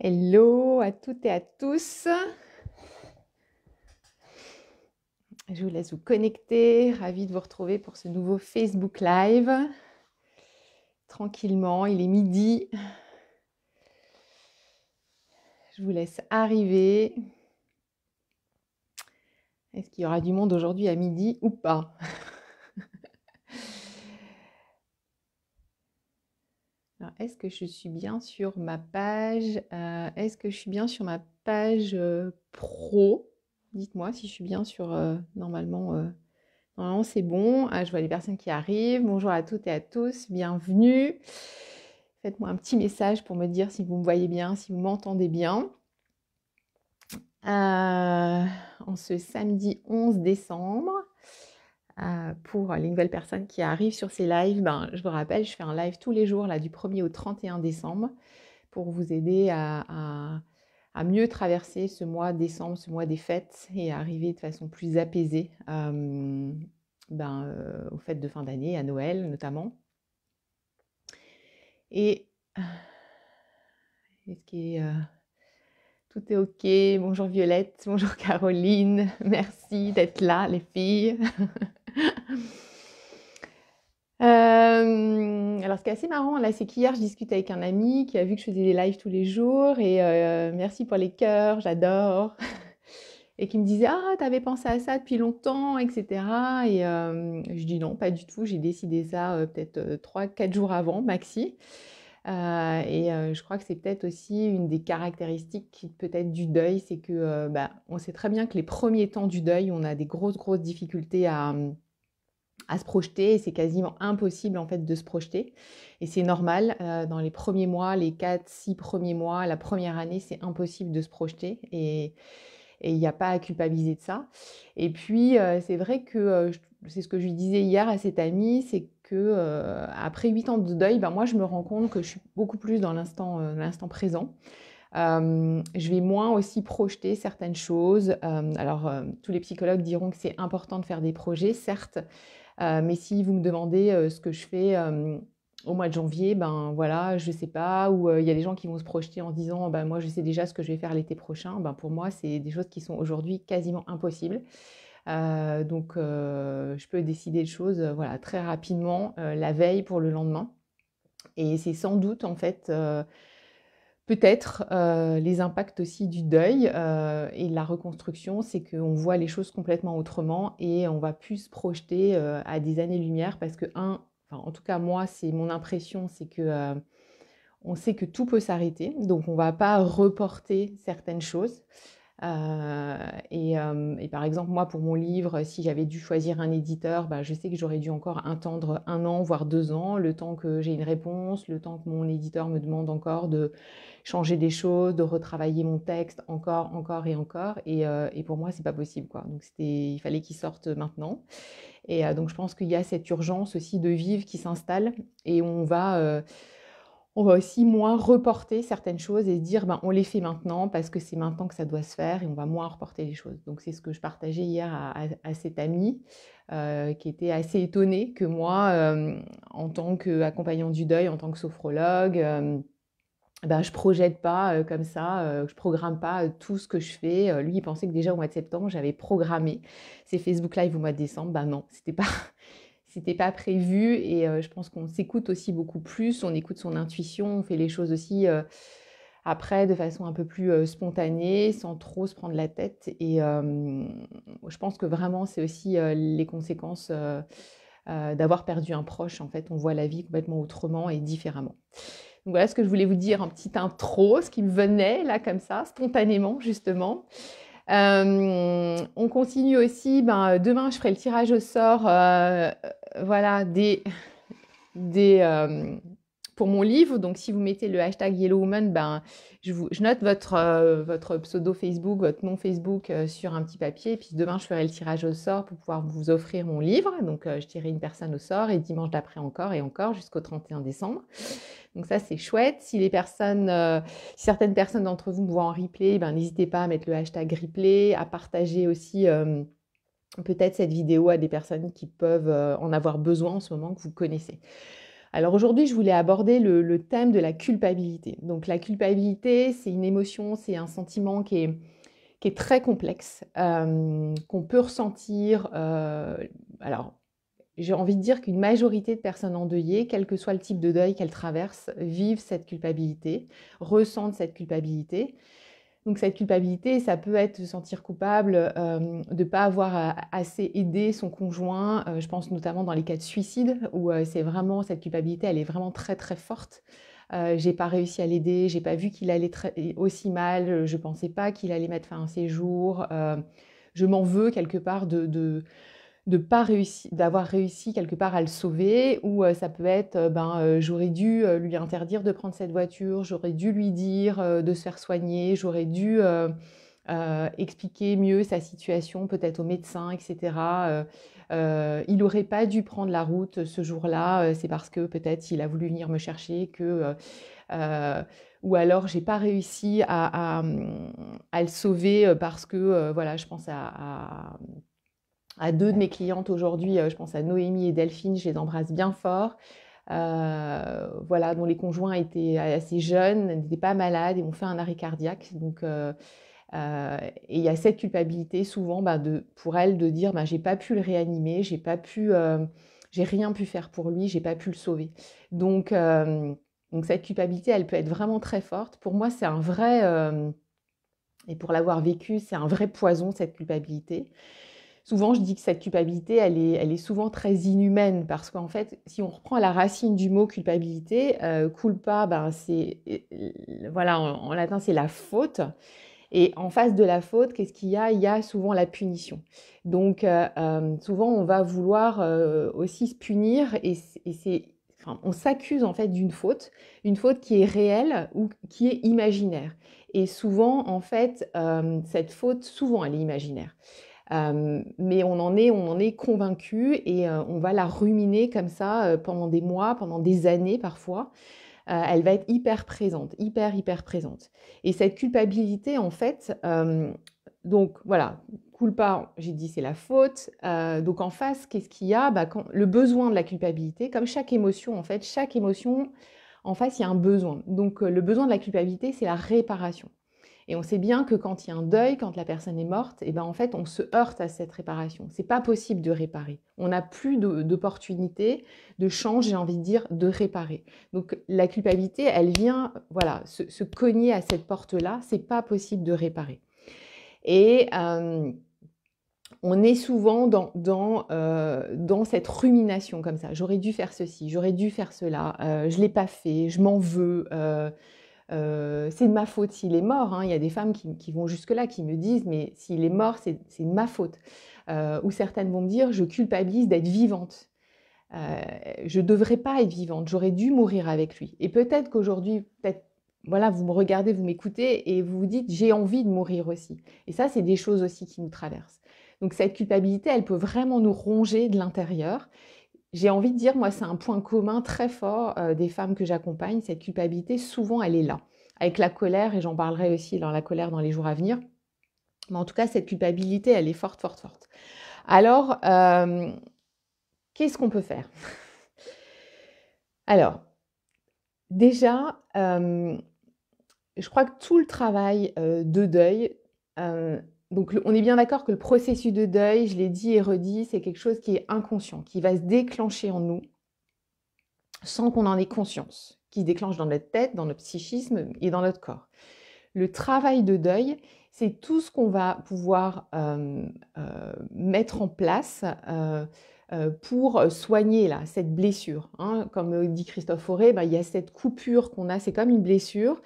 Hello à toutes et à tous. Je vous laisse vous connecter. Ravie de vous retrouver pour ce nouveau Facebook Live. Tranquillement, il est midi. Je vous laisse arriver. Est-ce qu'il y aura du monde aujourd'hui à midi ou pas? Alors, est-ce que je suis bien sur ma page Est-ce que je suis bien sur ma page pro? Dites-moi si je suis bien sur normalement. Normalement, c'est bon. Ah, je vois les personnes qui arrivent. Bonjour à toutes et à tous. Bienvenue. Faites-moi un petit message pour me dire si vous me voyez bien, si vous m'entendez bien. En ce samedi 11 décembre, pour les nouvelles personnes qui arrivent sur ces lives, je vous rappelle, je fais un live tous les jours là, du 1er au 31 décembre pour vous aider à mieux traverser ce mois de décembre, ce mois des fêtes et à arriver de façon plus apaisée aux fêtes de fin d'année, à Noël notamment. Et est-ce qu'il est, tout est ok? Bonjour Violette, bonjour Caroline, merci d'être là les filles. Alors ce qui est assez marrant là, c'est qu'hier je discutais avec un ami qui a vu que je faisais des lives tous les jours et merci pour les cœurs, j'adore. Et qui me disait ah t'avais pensé à ça depuis longtemps, etc. Et je dis non, pas du tout, j'ai décidé ça peut-être 3-4 jours avant maxi. Je crois que c'est peut-être aussi une des caractéristiques peut-être du deuil, c'est que on sait très bien que les premiers temps du deuil, on a des grosses difficultés à se projeter et c'est quasiment impossible en fait de se projeter. Et c'est normal, dans les premiers mois, les 4-6 premiers mois, la première année, c'est impossible de se projeter et il n'y a pas à culpabiliser de ça. Et puis, c'est vrai que c'est ce que je lui disais hier à cette amie, c'est que après 8 ans de deuil, moi, je me rends compte que je suis beaucoup plus dans l'instant présent. Je vais moins aussi projeter certaines choses. Tous les psychologues diront que c'est important de faire des projets, certes, mais si vous me demandez ce que je fais au mois de janvier, voilà, je sais pas, ou il y a des gens qui vont se projeter en disant, moi je sais déjà ce que je vais faire l'été prochain. Pour moi, c'est des choses qui sont aujourd'hui quasiment impossibles. Je peux décider de choses voilà, très rapidement, la veille pour le lendemain. Et c'est sans doute en fait peut-être les impacts aussi du deuil et de la reconstruction, c'est qu'on voit les choses complètement autrement et on va plus se projeter à des années-lumière parce que, en tout cas moi, c'est mon impression, c'est que on sait que tout peut s'arrêter, donc on ne va pas reporter certaines choses. Et par exemple, moi, pour mon livre, si j'avais dû choisir un éditeur, je sais que j'aurais dû encore attendre 1 an, voire 2 ans, le temps que j'ai une réponse, le temps que mon éditeur me demande encore de changer des choses, de retravailler mon texte encore et encore. Et pour moi, c'est pas possible, quoi. Donc il fallait qu'il sorte maintenant. Et donc je pense qu'il y a cette urgence aussi de vivre qui s'installe et on va aussi moins reporter certaines choses et se dire on les fait maintenant parce que c'est maintenant que ça doit se faire et on va moins reporter les choses. Donc c'est ce que je partageais hier à cette amie qui était assez étonnée que moi, en tant qu'accompagnant du deuil, en tant que sophrologue, je projette pas comme ça, je programme pas tout ce que je fais. Lui, il pensait que déjà au mois de septembre, j'avais programmé ces Facebook Live au mois de décembre. Non, c'était pas prévu et je pense qu'on s'écoute aussi beaucoup plus, on écoute son intuition, on fait les choses aussi après de façon un peu plus spontanée, sans trop se prendre la tête. Et je pense que vraiment, c'est aussi les conséquences d'avoir perdu un proche. En fait, on voit la vie complètement autrement et différemment. Donc voilà ce que je voulais vous dire en petite intro, ce qui me venait là comme ça, spontanément justement. On continue aussi, demain je ferai le tirage au sort voilà, pour mon livre. Donc si vous mettez le hashtag Yellow Woman, je note votre pseudo Facebook, votre nom Facebook sur un petit papier. Et puis demain je ferai le tirage au sort pour pouvoir vous offrir mon livre. Donc je tirerai une personne au sort et dimanche d'après encore et encore jusqu'au 31 décembre. Donc ça c'est chouette. Si certaines personnes d'entre vous me voient en replay, n'hésitez pas à mettre le hashtag replay, à partager aussi peut-être cette vidéo à des personnes qui peuvent en avoir besoin en ce moment que vous connaissez. Alors aujourd'hui, je voulais aborder le thème de la culpabilité. Donc la culpabilité, c'est une émotion, c'est un sentiment qui est très complexe, qu'on peut ressentir. Alors, j'ai envie de dire qu'une majorité de personnes endeuillées, quel que soit le type de deuil qu'elles traversent, vivent cette culpabilité, ressentent cette culpabilité. Donc cette culpabilité, ça peut être se sentir coupable de ne pas avoir assez aidé son conjoint. Je pense notamment dans les cas de suicide où c'est vraiment cette culpabilité, elle est vraiment très très forte. J'ai pas réussi à l'aider, j'ai pas vu qu'il allait aussi mal, je pensais pas qu'il allait mettre fin à ses jours. Je m'en veux quelque part de pas réussi, d'avoir réussi quelque part à le sauver, ou ça peut être j'aurais dû lui interdire de prendre cette voiture, j'aurais dû lui dire de se faire soigner, j'aurais dû expliquer mieux sa situation peut-être au médecin, etc. Il n'aurait pas dû prendre la route ce jour-là, c'est parce que peut-être il a voulu venir me chercher, euh, ou alors j'ai pas réussi à le sauver parce que voilà, je pense à deux de mes clientes aujourd'hui, je pense à Noémie et Delphine, je les embrasse bien fort, voilà, dont les conjoints étaient assez jeunes, n'étaient pas malades et ont fait un arrêt cardiaque. Donc, et il y a cette culpabilité souvent pour elles de dire j'ai pas pu le réanimer, j'ai rien pu faire pour lui, j'ai pas pu le sauver. Donc, donc cette culpabilité, elle peut être vraiment très forte. Pour moi, c'est un vrai, et pour l'avoir vécu, c'est un vrai poison, cette culpabilité. Souvent, je dis que cette culpabilité, elle est souvent très inhumaine parce qu'en fait, si on reprend la racine du mot culpabilité, culpa, voilà, en latin, c'est la faute. Et en face de la faute, qu'est-ce qu'il y a? Il y a souvent la punition. Donc, souvent, on va vouloir aussi se punir enfin, on s'accuse en fait d'une faute, une faute qui est réelle ou qui est imaginaire. Et souvent, en fait, cette faute, souvent, elle est imaginaire. Mais on en est convaincu et on va la ruminer comme ça pendant des mois, pendant des années parfois. Elle va être hyper présente, hyper présente. Et cette culpabilité, en fait, donc voilà, culpa, j'ai dit c'est la faute. Donc en face, qu'est-ce qu'il y a? Le besoin de la culpabilité, comme chaque émotion, en fait, chaque émotion, en face, il y a un besoin. Donc le besoin de la culpabilité, c'est la réparation. Et on sait bien que quand il y a un deuil, quand la personne est morte, et ben en fait, on se heurte à cette réparation. C'est pas possible de réparer. On n'a plus d'opportunité, de chance, j'ai envie de dire, de réparer. Donc la culpabilité, elle vient, voilà, se cogner à cette porte-là. C'est pas possible de réparer. Et on est souvent dans cette rumination comme ça. J'aurais dû faire ceci, j'aurais dû faire cela, je l'ai pas fait, je m'en veux. C'est de ma faute s'il est mort, hein. Il y a des femmes qui vont jusque-là, qui me disent mais s'il est mort, c'est de ma faute. Ou certaines vont me dire je culpabilise d'être vivante. Je ne devrais pas être vivante, j'aurais dû mourir avec lui. Et peut-être qu'aujourd'hui, peut-être, voilà, vous me regardez, vous m'écoutez et vous vous dites j'ai envie de mourir aussi. Et ça, c'est des choses aussi qui nous traversent. Donc cette culpabilité, elle peut vraiment nous ronger de l'intérieur. J'ai envie de dire, moi, c'est un point commun très fort des femmes que j'accompagne. Cette culpabilité, souvent, elle est là. Avec la colère, et j'en parlerai aussi dans la colère dans les jours à venir. Mais en tout cas, cette culpabilité, elle est forte, forte, forte. Alors, qu'est-ce qu'on peut faire? Alors, déjà, je crois que tout le travail de deuil, donc on est bien d'accord que le processus de deuil, je l'ai dit et redit, c'est quelque chose qui est inconscient, qui va se déclencher en nous sans qu'on en ait conscience, qui se déclenche dans notre tête, dans notre psychisme et dans notre corps. Le travail de deuil, c'est tout ce qu'on va pouvoir mettre en place pour soigner là, cette blessure. Hein. Comme dit Christophe Fauré, il y a cette coupure qu'on a, c'est comme une blessure.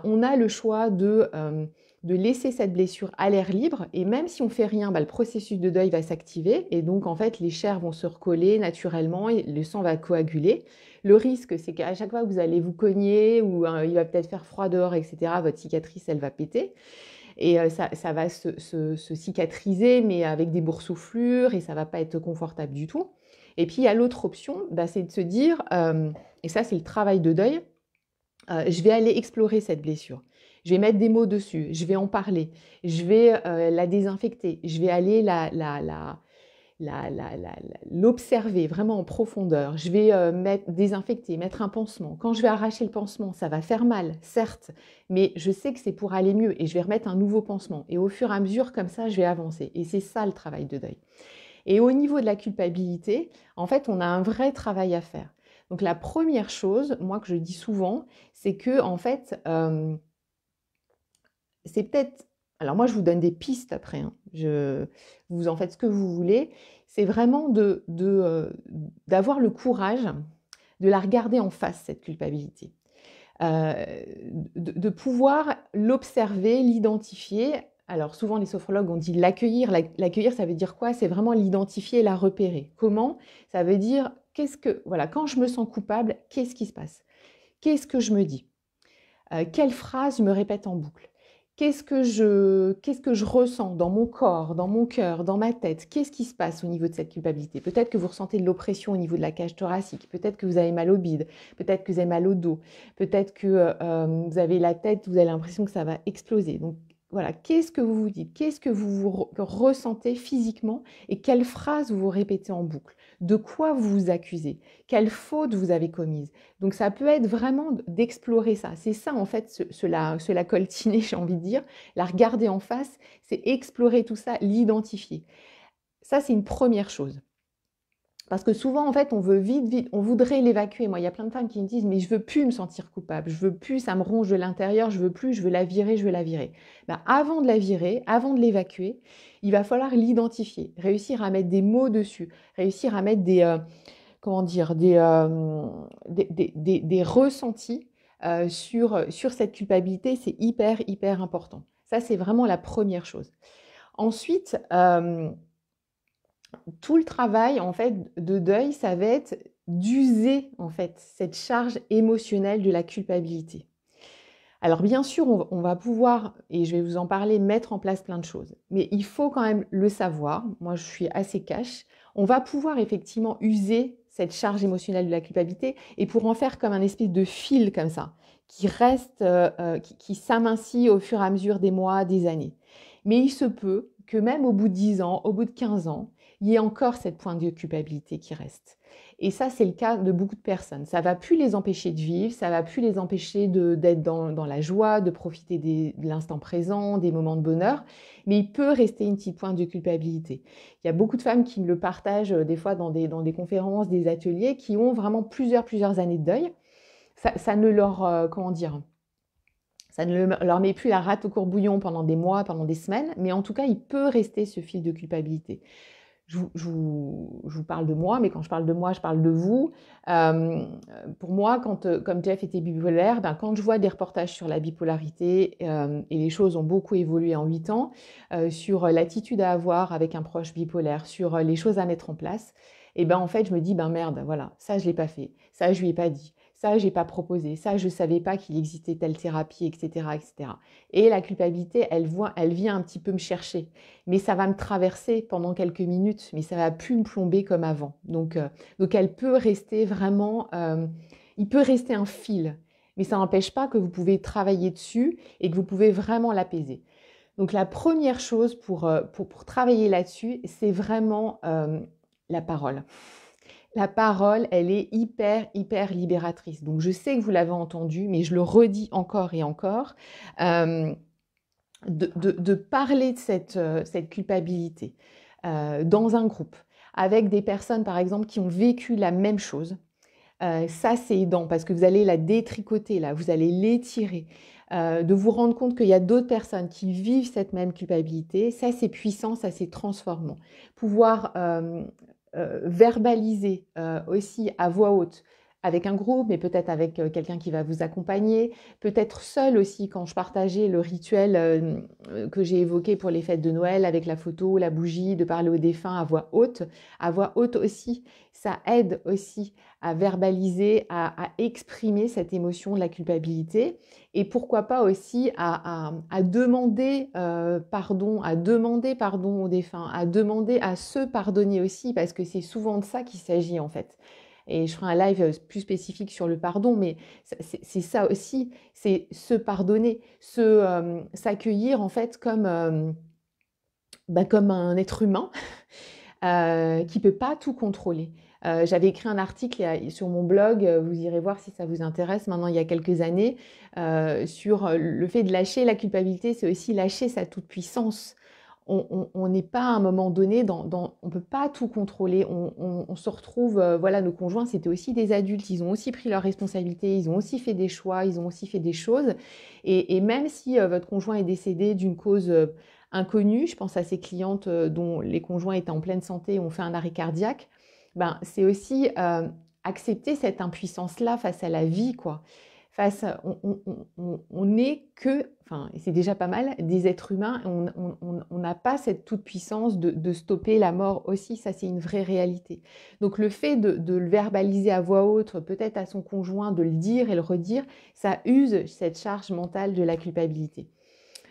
On a le choix de laisser cette blessure à l'air libre et même si on fait rien, le processus de deuil va s'activer et donc en fait les chairs vont se recoller naturellement et le sang va coaguler. Le risque, c'est qu'à chaque fois que vous allez vous cogner ou il va peut-être faire froid dehors, etc., votre cicatrice, elle va péter. Et ça va se cicatriser, mais avec des boursouflures, et ça ne va pas être confortable du tout. Et puis, il y a l'autre option, c'est de se dire, et ça, c'est le travail de deuil, je vais aller explorer cette blessure. Je vais mettre des mots dessus, je vais en parler, je vais la désinfecter, je vais aller l'observer vraiment en profondeur. Je vais désinfecter, mettre un pansement. Quand je vais arracher le pansement, ça va faire mal, certes, mais je sais que c'est pour aller mieux et je vais remettre un nouveau pansement. Et au fur et à mesure, comme ça, je vais avancer. Et c'est ça le travail de deuil. Et au niveau de la culpabilité, en fait, on a un vrai travail à faire. Donc la première chose, moi que je dis souvent, c'est que en fait, c'est peut-être... Alors moi, je vous donne des pistes après, hein. Vous en faites ce que vous voulez. C'est vraiment d'avoir le courage de la regarder en face, cette culpabilité. Euh, de pouvoir l'observer, l'identifier. Alors souvent, les sophrologues ont dit l'accueillir. L'accueillir, ça veut dire quoi? C'est vraiment l'identifier et la repérer. Comment? Ça veut dire, voilà, quand je me sens coupable, qu'est-ce qui se passe? Qu'est-ce que je me dis? Quelle phrase je me répète en boucle? Qu'est-ce que je ressens dans mon corps, dans mon cœur, dans ma tête? Qu'est-ce qui se passe au niveau de cette culpabilité? Peut-être que vous ressentez de l'oppression au niveau de la cage thoracique, peut-être que vous avez mal au bide, peut-être que vous avez mal au dos, peut-être que vous avez la tête, vous avez l'impression que ça va exploser. Donc voilà, qu'est-ce que vous vous dites? Qu'est-ce que vous ressentez physiquement et quelles phrases vous répétez en boucle? De quoi vous vous accusez? Quelle faute vous avez commise? Donc ça peut être vraiment d'explorer ça. C'est ça en fait, se la coltiner, j'ai envie de dire, la regarder en face, c'est explorer tout ça, l'identifier. Ça, c'est une première chose. Parce que souvent, en fait, on veut vite, on voudrait l'évacuer. Moi, il y a plein de femmes qui me disent, mais je veux plus me sentir coupable, je veux plus, ça me ronge de l'intérieur, je veux plus, je veux la virer, je veux la virer. Ben, avant de la virer, avant de l'évacuer, il va falloir l'identifier, réussir à mettre des mots dessus, réussir à mettre comment dire, des ressentis sur cette culpabilité. C'est hyper important. Ça, c'est vraiment la première chose. Ensuite, tout le travail en fait de deuil, ça va être d'user en fait cette charge émotionnelle de la culpabilité. Alors bien sûr, on va pouvoir, et je vais vous en parler, mettre en place plein de choses. Mais il faut quand même le savoir. Moi, je suis assez cash. On va pouvoir effectivement user cette charge émotionnelle de la culpabilité et pour en faire comme un espèce de fil comme ça, qui reste, qui s'amincit au fur et à mesure des mois, des années. Mais il se peut que même au bout de 10 ans, au bout de 15 ans, il y ait encore cette pointe de culpabilité qui reste. Et ça, c'est le cas de beaucoup de personnes. Ça ne va plus les empêcher de vivre, ça ne va plus les empêcher d'être dans la joie, de profiter de l'instant présent, des moments de bonheur, mais il peut rester une petite pointe de culpabilité. Il y a beaucoup de femmes qui me le partagent des fois dans des conférences, des ateliers, qui ont vraiment plusieurs années de deuil. Ça ne leur, comment dire, ça ne leur met plus la rate au courbouillon pendant des mois, pendant des semaines, mais en tout cas, il peut rester ce fil de culpabilité. Je vous parle de moi, mais quand je parle de moi, je parle de vous. Pour moi, comme Jeff était bipolaire, quand je vois des reportages sur la bipolarité, et les choses ont beaucoup évolué en 8 ans, sur l'attitude à avoir avec un proche bipolaire, sur les choses à mettre en place, et en fait, je me dis, merde, voilà, ça, je ne l'ai pas fait, ça, je ne lui ai pas dit. Ça, je n'ai pas proposé. Ça, je ne savais pas qu'il existait telle thérapie, etc., etc. Et la culpabilité, elle vient un petit peu me chercher. Mais ça va me traverser pendant quelques minutes, mais ça ne va plus me plomber comme avant. Donc elle peut rester vraiment... il peut rester un fil, mais ça n'empêche pas que vous pouvez travailler dessus et que vous pouvez vraiment l'apaiser. Donc la première chose pour travailler là-dessus, c'est vraiment la parole. La parole, elle est hyper libératrice. Donc, je sais que vous l'avez entendu, mais je le redis encore et encore, de parler de cette culpabilité dans un groupe, avec des personnes, par exemple, qui ont vécu la même chose. Ça, c'est aidant parce que vous allez la détricoter, là, vous allez l'étirer. De vous rendre compte qu'il y a d'autres personnes qui vivent cette même culpabilité, ça, c'est puissant, ça, c'est transformant. Pouvoir verbaliser aussi à voix haute avec un groupe, mais peut-être avec quelqu'un qui va vous accompagner, peut-être seul aussi quand je partageais le rituel que j'ai évoqué pour les fêtes de Noël avec la photo, la bougie, de parler aux défunts à voix haute. À voix haute aussi, ça aide aussi à verbaliser, à exprimer cette émotion de la culpabilité et pourquoi pas aussi à demander pardon, aux défunts, à demander à se pardonner aussi parce que c'est souvent de ça qu'il s'agit en fait. Et je ferai un live plus spécifique sur le pardon, mais c'est ça aussi, c'est se pardonner, s'accueillir en fait comme un être humain qui ne peut pas tout contrôler. J'avais écrit un article sur mon blog, vous irez voir si ça vous intéresse, maintenant il y a quelques années, sur le fait de lâcher la culpabilité, c'est aussi lâcher sa toute-puissance. On n'est pas à un moment donné, on ne peut pas tout contrôler. On se retrouve, voilà, nos conjoints, c'était aussi des adultes, ils ont aussi pris leurs responsabilités, ils ont aussi fait des choix, ils ont aussi fait des choses. Et même si votre conjoint est décédé d'une cause inconnue, je pense à ces clientes dont les conjoints étaient en pleine santé et ont fait un arrêt cardiaque, ben, c'est aussi accepter cette impuissance-là face à la vie, quoi. On n'est que, enfin, c'est déjà pas mal, des êtres humains. On n'a pas cette toute-puissance de stopper la mort aussi. Ça, c'est une vraie réalité. Donc, le fait de le verbaliser à voix haute, peut-être à son conjoint, de le dire et le redire, ça use cette charge mentale de la culpabilité,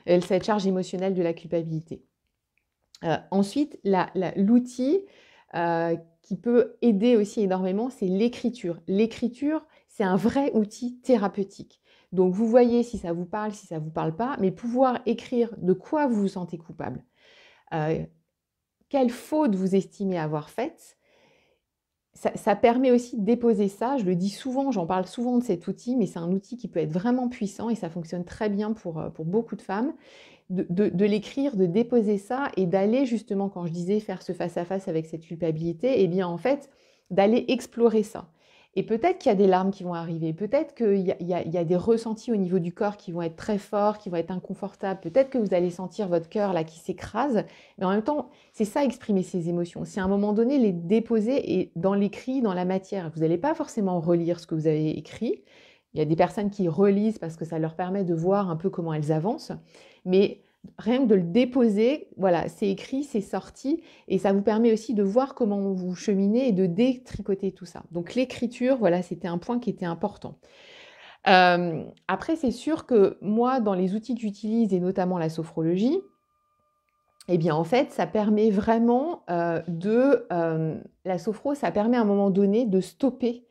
cette charge émotionnelle de la culpabilité. Ensuite, l'outil qui peut aider aussi énormément, c'est l'écriture. L'écriture, c'est un vrai outil thérapeutique. Donc, vous voyez si ça vous parle, si ça ne vous parle pas, mais pouvoir écrire de quoi vous vous sentez coupable, quelle faute vous estimez avoir faite, ça permet aussi de déposer ça. Je le dis souvent, j'en parle souvent de cet outil, mais c'est un outil qui peut être vraiment puissant et ça fonctionne très bien pour beaucoup de femmes. De l'écrire, de déposer ça et d'aller justement, quand je disais faire ce face-à-face avec cette culpabilité, eh bien en fait, d'aller explorer ça. Et peut-être qu'il y a des larmes qui vont arriver, peut-être qu'il y a des ressentis au niveau du corps qui vont être très forts, qui vont être inconfortables, peut-être que vous allez sentir votre cœur là qui s'écrase, mais en même temps, c'est ça exprimer ses émotions. C'est à un moment donné les déposer et dans l'écrit, dans la matière. Vous n'allez pas forcément relire ce que vous avez écrit. Il y a des personnes qui relisent parce que ça leur permet de voir un peu comment elles avancent, mais rien que de le déposer, voilà, c'est écrit, c'est sorti, et ça vous permet aussi de voir comment vous cheminez et de détricoter tout ça. Donc l'écriture, voilà, c'était un point qui était important. Après, c'est sûr que moi, dans les outils que j'utilise, et notamment la sophrologie, eh bien, en fait, ça permet vraiment la sophro, ça permet à un moment donné de stopper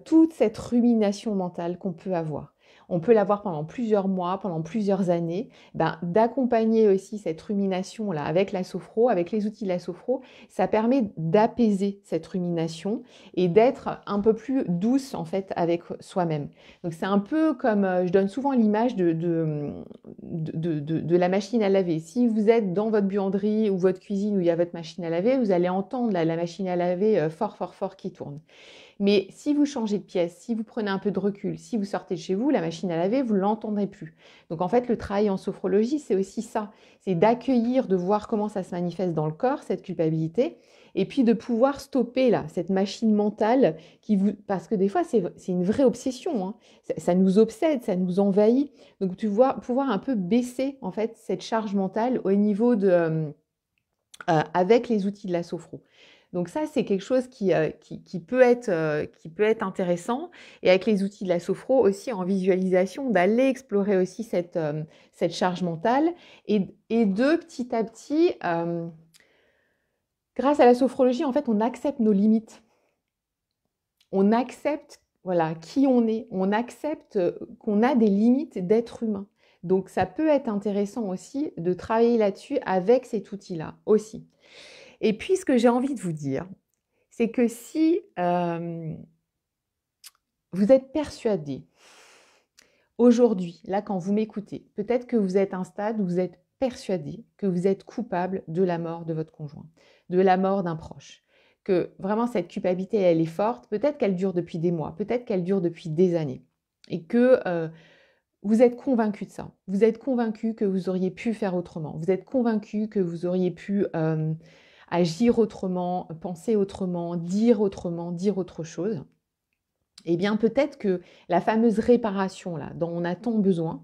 toute cette rumination mentale qu'on peut avoir. On peut l'avoir pendant plusieurs mois, pendant plusieurs années, d'accompagner aussi cette rumination-là avec la sophro, avec les outils de la sophro, ça permet d'apaiser cette rumination et d'être un peu plus douce en fait avec soi-même. Donc c'est un peu comme, je donne souvent l'image de la machine à laver. Si vous êtes dans votre buanderie ou votre cuisine où il y a votre machine à laver, vous allez entendre la machine à laver fort, fort, fort qui tourne. Mais si vous changez de pièce, si vous prenez un peu de recul, si vous sortez de chez vous, la machine à laver, vous ne l'entendrez plus. Donc en fait, le travail en sophrologie, c'est aussi ça. C'est d'accueillir, de voir comment ça se manifeste dans le corps, cette culpabilité, et puis de pouvoir stopper là, cette machine mentale parce que des fois, c'est une vraie obsession. Hein. Ça nous obsède, ça nous envahit. Donc pouvoir un peu baisser en fait cette charge mentale au niveau avec les outils de la sophro. Donc ça, c'est quelque chose qui peut être intéressant. Et avec les outils de la sophro aussi en visualisation, d'aller explorer aussi cette charge mentale et de petit à petit, grâce à la sophrologie, en fait, on accepte nos limites. On accepte voilà, qui on est. On accepte qu'on a des limites d'être humain. Donc ça peut être intéressant aussi de travailler là-dessus avec cet outil-là aussi. Et puis, ce que j'ai envie de vous dire, c'est que si vous êtes persuadé, aujourd'hui, là, quand vous m'écoutez, peut-être que vous êtes à un stade où vous êtes persuadé que vous êtes coupable de la mort de votre conjoint, de la mort d'un proche, que vraiment cette culpabilité, elle est forte, peut-être qu'elle dure depuis des mois, peut-être qu'elle dure depuis des années, et que vous êtes convaincu de ça. Vous êtes convaincu que vous auriez pu faire autrement. Vous êtes convaincu que vous auriez pu agir autrement, penser autrement, dire autre chose. Eh bien, peut-être que la fameuse réparation là, dont on a tant besoin,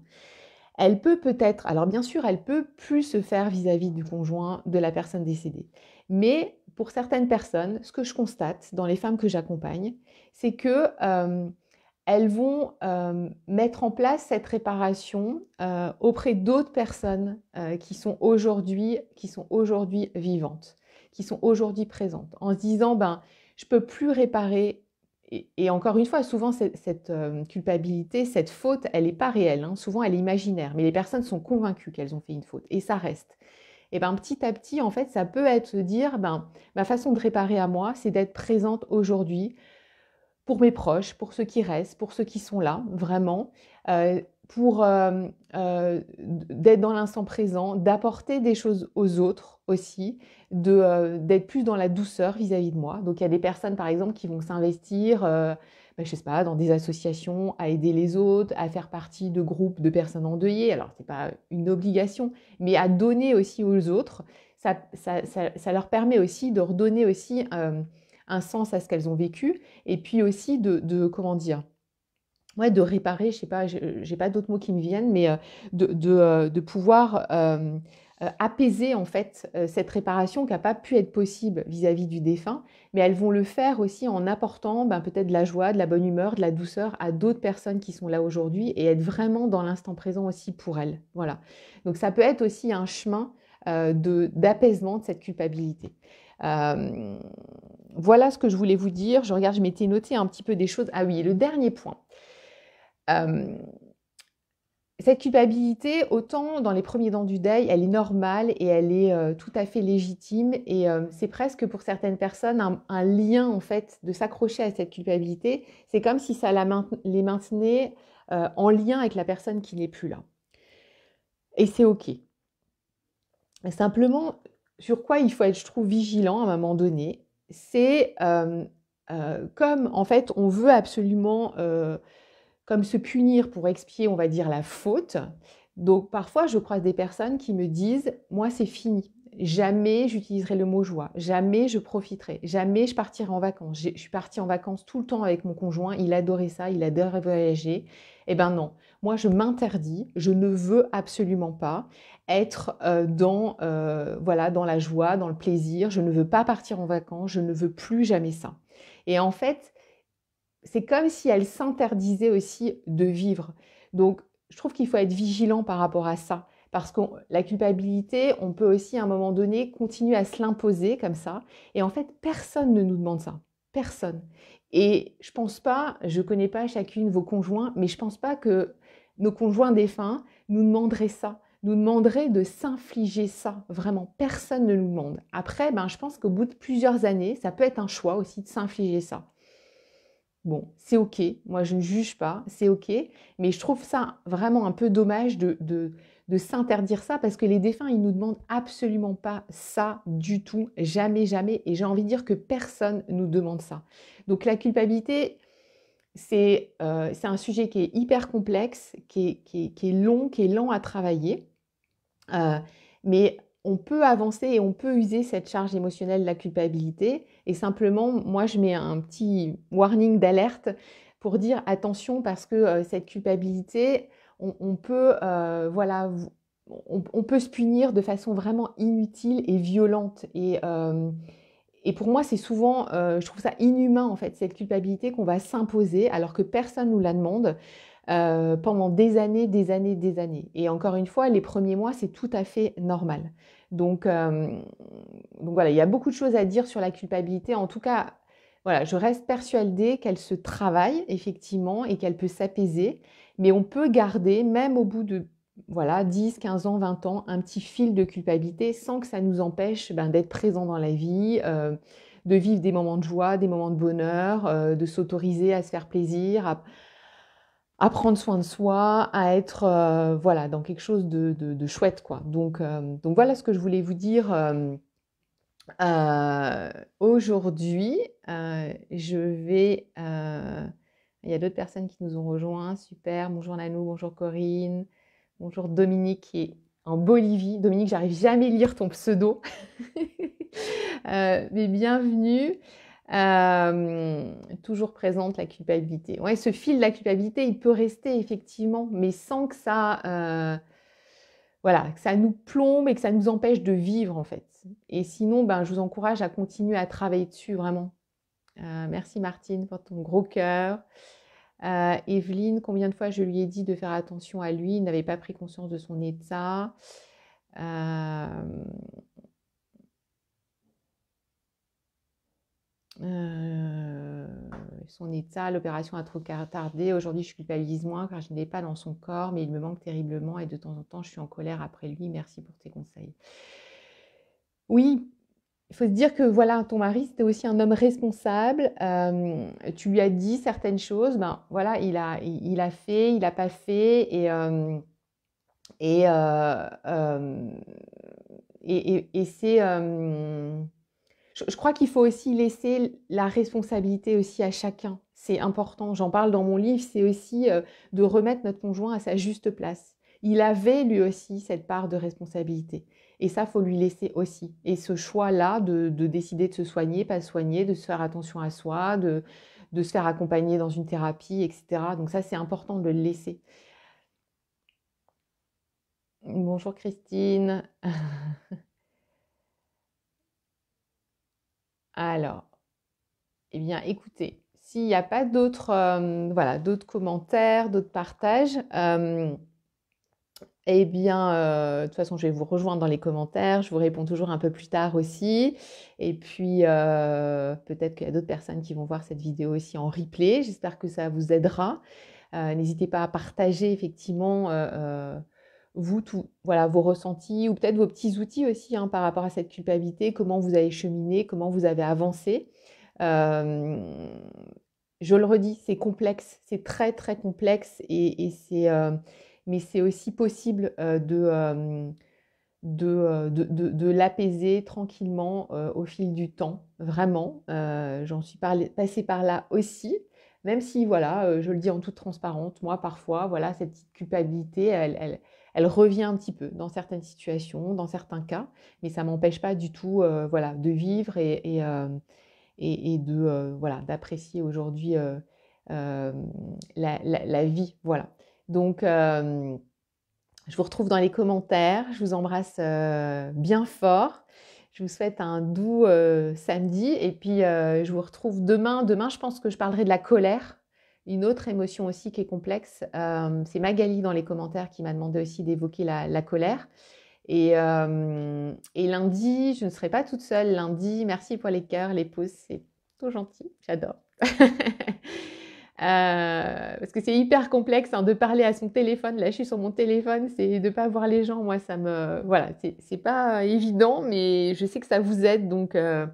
elle peut peut-être, alors bien sûr, elle peut plus se faire vis-à-vis du conjoint de la personne décédée. Mais pour certaines personnes, ce que je constate dans les femmes que j'accompagne, c'est que elles vont mettre en place cette réparation auprès d'autres personnes qui sont aujourd'hui vivantes, qui sont aujourd'hui présentes, en se disant, je ne peux plus réparer. Et encore une fois, souvent, cette culpabilité, cette faute, elle n'est pas réelle. Hein. Souvent, elle est imaginaire. Mais les personnes sont convaincues qu'elles ont fait une faute. Et ça reste. Et ben petit à petit, en fait, ça peut être se dire, ben, ma façon de réparer à moi, c'est d'être présente aujourd'hui pour mes proches, pour ceux qui restent, pour ceux qui sont là, vraiment, pour d'être dans l'instant présent, d'apporter des choses aux autres aussi, d'être plus dans la douceur vis-à-vis de moi. Donc il y a des personnes, par exemple, qui vont s'investir, ben, je sais pas, dans des associations, à aider les autres, à faire partie de groupes de personnes endeuillées. Alors c'est pas une obligation, mais à donner aussi aux autres. Ça leur permet aussi de redonner aussi un sens à ce qu'elles ont vécu et puis aussi comment dire, ouais, de réparer, je sais pas, j'ai pas d'autres mots qui me viennent, mais de pouvoir apaiser en fait cette réparation qui n'a pas pu être possible vis-à-vis du défunt, mais elles vont le faire aussi en apportant ben, peut-être de la joie, de la bonne humeur, de la douceur à d'autres personnes qui sont là aujourd'hui et être vraiment dans l'instant présent aussi pour elles. Voilà. Donc ça peut être aussi un chemin d'apaisement de cette culpabilité. Euh, voilà ce que je voulais vous dire. Je regarde, je m'étais noté un petit peu des choses. Ah oui, le dernier point. Cette culpabilité, autant dans les premiers dents du deuil, elle est normale et elle est tout à fait légitime. Et c'est presque pour certaines personnes un lien en fait de s'accrocher à cette culpabilité. C'est comme si ça les maintenait en lien avec la personne qui n'est plus là. Et c'est OK. Simplement, sur quoi il faut être, je trouve, vigilant à un moment donné, c'est comme en fait on veut absolument comme se punir pour expier, on va dire, la faute. Donc parfois, je croise des personnes qui me disent, moi c'est fini, jamais j'utiliserai le mot joie, jamais je profiterai, jamais je partirai en vacances. Je suis partie en vacances tout le temps avec mon conjoint, il adorait ça, il adorait voyager. Eh ben non, moi je m'interdis, je ne veux absolument pas être voilà, dans la joie, dans le plaisir, je ne veux pas partir en vacances, je ne veux plus jamais ça. Et en fait, c'est comme si elle s'interdisait aussi de vivre. Donc, je trouve qu'il faut être vigilant par rapport à ça. Parce que la culpabilité, on peut aussi à un moment donné continuer à se l'imposer comme ça. Et en fait, personne ne nous demande ça. Personne. Et je pense pas, je connais pas chacune vos conjoints, mais je pense pas que nos conjoints défunts nous demanderaient ça. Nous demanderaient de s'infliger ça. Vraiment, personne ne nous demande. Après, ben, je pense qu'au bout de plusieurs années, ça peut être un choix aussi de s'infliger ça. Bon, c'est OK, moi je ne juge pas, c'est OK, mais je trouve ça vraiment un peu dommage de s'interdire ça parce que les défunts, ils nous demandent absolument pas ça du tout, jamais, jamais, et j'ai envie de dire que personne nous demande ça. Donc la culpabilité, c'est un sujet qui est hyper complexe, qui est long, qui est lent à travailler, mais on peut avancer et on peut user cette charge émotionnelle de la culpabilité. Et simplement, moi, je mets un petit warning d'alerte pour dire attention parce que cette culpabilité, on peut, voilà, on peut se punir de façon vraiment inutile et violente. Et pour moi, c'est souvent, je trouve ça inhumain en fait, cette culpabilité qu'on va s'imposer alors que personne nous la demande pendant des années, des années, des années. Et encore une fois, les premiers mois, c'est tout à fait normal. Donc voilà, il y a beaucoup de choses à dire sur la culpabilité. En tout cas, voilà, je reste persuadée qu'elle se travaille effectivement et qu'elle peut s'apaiser, mais on peut garder, même au bout de voilà, 10, 15 ans, 20 ans, un petit fil de culpabilité sans que ça nous empêche ben, d'être présent dans la vie, de vivre des moments de joie, des moments de bonheur, de s'autoriser à se faire plaisir, à prendre soin de soi, à être voilà, dans quelque chose de chouette, quoi. Donc voilà ce que je voulais vous dire aujourd'hui. Je vais... il y a d'autres personnes qui nous ont rejoints. Super. Bonjour Nanou, bonjour Corinne. Bonjour Dominique qui est en Bolivie. Dominique, j'arrive jamais à lire ton pseudo. Mais bienvenue. Toujours présente la culpabilité. Ouais, ce fil de la culpabilité, il peut rester effectivement, mais sans que ça, voilà, que ça nous plombe et que ça nous empêche de vivre en fait. Et sinon, ben, je vous encourage à continuer à travailler dessus vraiment. Merci Martine pour ton gros cœur. Evelyne, combien de fois je lui ai dit de faire attention à lui, il n'avait pas pris conscience de son état. Son état, l'opération a trop tardé. Aujourd'hui, je culpabilise moins car je n'ai pas dans son corps, mais il me manque terriblement et de temps en temps, je suis en colère après lui. Merci pour tes conseils. Oui, il faut se dire que voilà, ton mari, c'était aussi un homme responsable. Tu lui as dit certaines choses, ben voilà, il a fait, il a pas fait et hem et c'est, je crois qu'il faut aussi laisser la responsabilité aussi à chacun. C'est important, j'en parle dans mon livre, c'est aussi, de remettre notre conjoint à sa juste place. Il avait lui aussi cette part de responsabilité et ça, faut lui laisser aussi et ce choix-là de décider de se soigner, pas se soigner, de se faire attention à soi, de se faire accompagner dans une thérapie et cetera. Donc ça, c'est important de le laisser. Bonjour Christine. Alors, eh bien, écoutez, s'il n'y a pas d'autres voilà, d'autres commentaires, d'autres partages, eh bien, de toute façon, je vais vous rejoindre dans les commentaires. Je vous réponds toujours un peu plus tard aussi. Et puis, peut-être qu'il y a d'autres personnes qui vont voir cette vidéo aussi en replay. J'espère que ça vous aidera. N'hésitez pas à partager effectivement vous, voilà, vos ressentis ou peut-être vos petits outils aussi hein, par rapport à cette culpabilité, comment vous avez cheminé, comment vous avez avancé. Euh, je le redis, c'est complexe, c'est très très complexe et c'est, mais c'est aussi possible de l'apaiser tranquillement au fil du temps, vraiment. J'en suis passée par là aussi, même si, voilà, je le dis en toute transparence, moi, parfois, voilà, cette petite culpabilité, elle revient un petit peu dans certaines situations, dans certains cas, mais ça ne m'empêche pas du tout, voilà, de vivre et de, voilà, d'apprécier aujourd'hui la vie, voilà. Donc, je vous retrouve dans les commentaires. Je vous embrasse bien fort. Je vous souhaite un doux samedi. Et puis, je vous retrouve demain. Demain, je pense que je parlerai de la colère. Une autre émotion aussi qui est complexe. C'est Magali dans les commentaires qui m'a demandé aussi d'évoquer la colère. Et lundi, je ne serai pas toute seule. Lundi, merci pour les cœurs, les pouces. C'est tout gentil. J'adore. Parce que c'est hyper complexe hein, de parler à son téléphone. Là, je suis sur mon téléphone, c'est de pas voir les gens. Moi, ça me, voilà, c'est pas évident, mais je sais que ça vous aide, donc je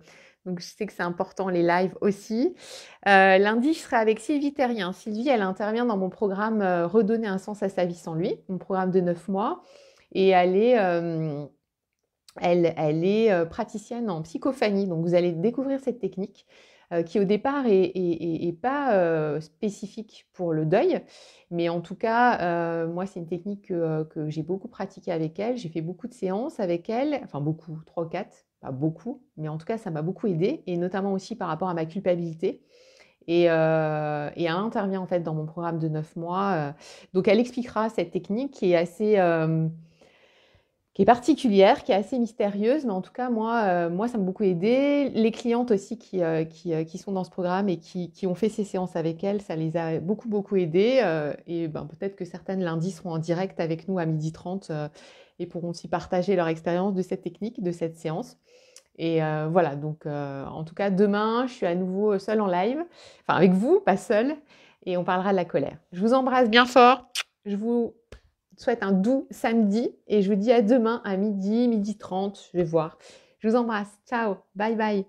sais que c'est important les lives aussi. Lundi, je serai avec Sylvie Terrien. Sylvie, elle intervient dans mon programme Redonner un sens à sa vie sans lui, mon programme de 9 mois, et elle est praticienne en psychophanie. Donc, vous allez découvrir cette technique qui, au départ, est pas spécifique pour le deuil. Mais en tout cas, moi, c'est une technique que j'ai beaucoup pratiquée avec elle. J'ai fait beaucoup de séances avec elle. Enfin, beaucoup, 3 ou 4. Pas beaucoup. Mais en tout cas, ça m'a beaucoup aidée. Et notamment aussi par rapport à ma culpabilité. Et elle intervient en fait dans mon programme de 9 mois. Donc, elle expliquera cette technique qui est assez... qui est particulière, qui est assez mystérieuse, mais en tout cas, moi ça m'a beaucoup aidé. Les clientes aussi qui sont dans ce programme et qui ont fait ces séances avec elle, ça les a beaucoup, beaucoup aidées. Et ben, peut-être que certaines lundis seront en direct avec nous à 12h30 et pourront aussi partager leur expérience de cette technique, de cette séance. Et voilà, donc en tout cas, demain, je suis à nouveau seule en live, enfin avec vous, pas seule, et on parlera de la colère. Je vous embrasse bien fort. Je vous souhaite un doux samedi et je vous dis à demain à midi, 12h30, je vais voir. Je vous embrasse. Ciao, bye bye.